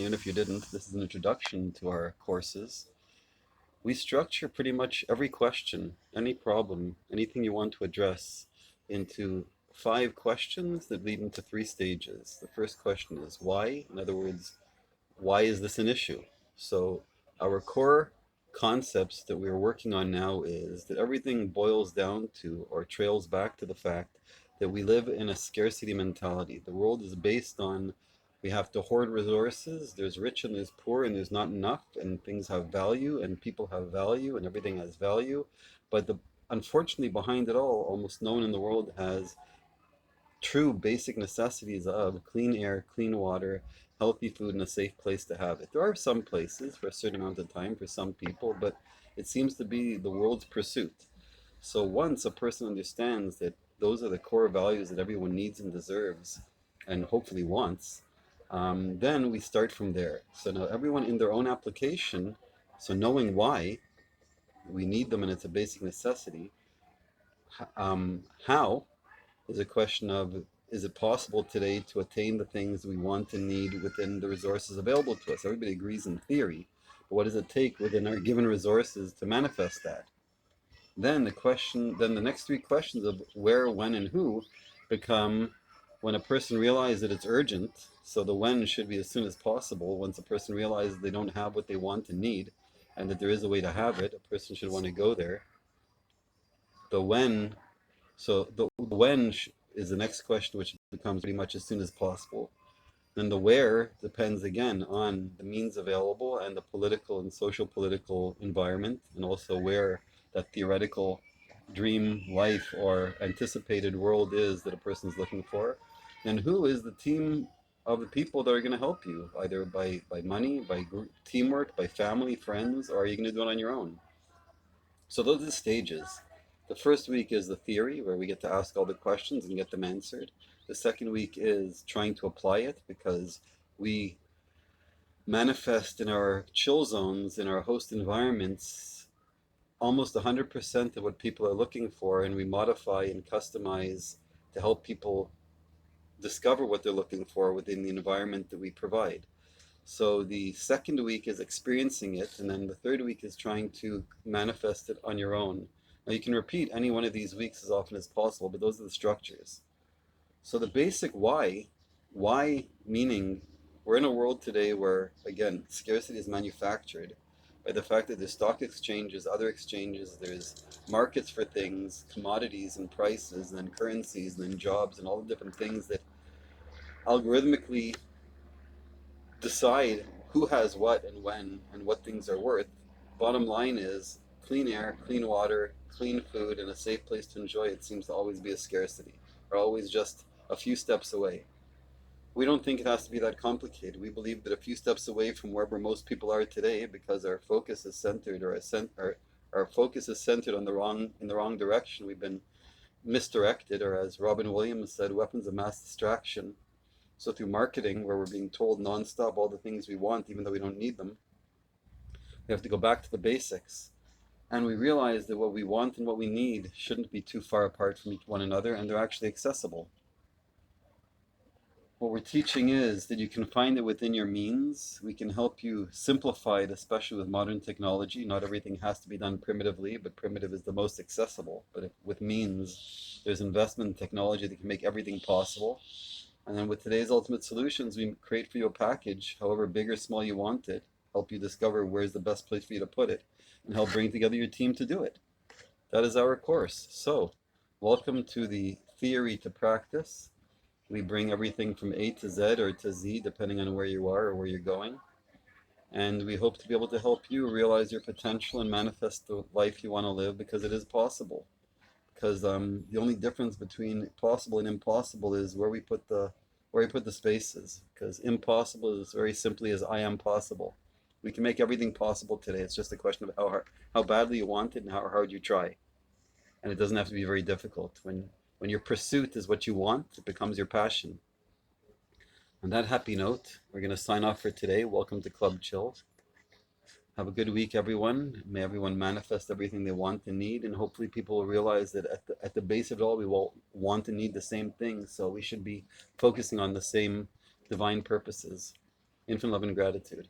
even if you didn't, this is an introduction to our courses. We structure pretty much every question, any problem, anything you want to address into 5 questions that lead into 3 stages. The first question is why? In other words, why is this an issue? So our core concepts that we're working on now is that everything boils down to or trails back to the fact that we live in a scarcity mentality. The world is based on we have to hoard resources. There's rich and there's poor and there's not enough, and things have value and people have value and everything has value. But unfortunately behind it all, almost no one in the world has true basic necessities of clean air, clean water, healthy food, and a safe place to have it. There are some places for a certain amount of time for some people, but it seems to be the world's pursuit. So once a person understands that those are the core values that everyone needs and deserves, and hopefully wants, then we start from there. So now everyone in their own application, so knowing why we need them and it's a basic necessity, how is a question of is it possible today to attain the things we want and need within the resources available to us? Everybody agrees in theory, but what does it take within our given resources to manifest that? Then the next 3 questions of where, when, and who become when a person realizes that it's urgent. So the when should be as soon as possible. Once a person realizes they don't have what they want and need, and that there is a way to have it, a person should want to go there. The when So the when is the next question, which becomes pretty much as soon as possible. Then the where depends again on the means available and the political and social political environment, and also where that theoretical dream life or anticipated world is that a person is looking for. And who is the team of the people that are going to help you, either by money, by group, teamwork, by family, friends, or are you going to do it on your own? So those are the stages. The first week is the theory, where we get to ask all the questions and get them answered. The second week is trying to apply it, because we manifest in our chill zones, in our host environments, almost 100% of what people are looking for, and we modify and customize to help people discover what they're looking for within the environment that we provide. So the second week is experiencing it, and then the third week is trying to manifest it on your own. Now you can repeat any one of these weeks as often as possible, but those are the structures. So the basic why meaning we're in a world today where, again, scarcity is manufactured by the fact that there's stock exchanges, other exchanges, there's markets for things, commodities and prices, and then currencies, and then jobs, and all the different things that algorithmically decide who has what and when and what things are worth. Bottom line is clean air, clean water, clean food, and a safe place to enjoy it seems to always be a scarcity, or always just a few steps away. We don't think it has to be that complicated. We believe that a few steps away from wherever most people are today, because our focus is centered, our focus is centered on in the wrong direction. We've been misdirected, or as Robin Williams said, weapons of mass distraction. So through marketing, where we're being told nonstop all the things we want, even though we don't need them, we have to go back to the basics. And we realize that what we want and what we need shouldn't be too far apart from one another, and they're actually accessible. What we're teaching is that you can find it within your means. We can help you simplify it, especially with modern technology. Not everything has to be done primitively, but primitive is the most accessible. But with means, there's investment in technology that can make everything possible. And then with today's ultimate solutions, we create for you a package, however big or small you want it, help you discover where's the best place for you to put it, and help bring together your team to do it. That is our course. So, welcome to the theory to practice. We bring everything from A to Z, or to Z, depending on where you are or where you're going. And we hope to be able to help you realize your potential and manifest the life you want to live, because it is possible. Because the only difference between possible and impossible is where we put the spaces. Because impossible is very simply as I am possible. We can make everything possible today. It's just a question of how badly you want it and how hard you try. And it doesn't have to be very difficult. When your pursuit is what you want, it becomes your passion. On that happy note, we're going to sign off for today. Welcome to QlubQILL. Have a good week, everyone. May everyone manifest everything they want and need, and hopefully people will realize that at the base of it all, we will want and need the same things, so we should be focusing on the same divine purposes. Infinite love and gratitude.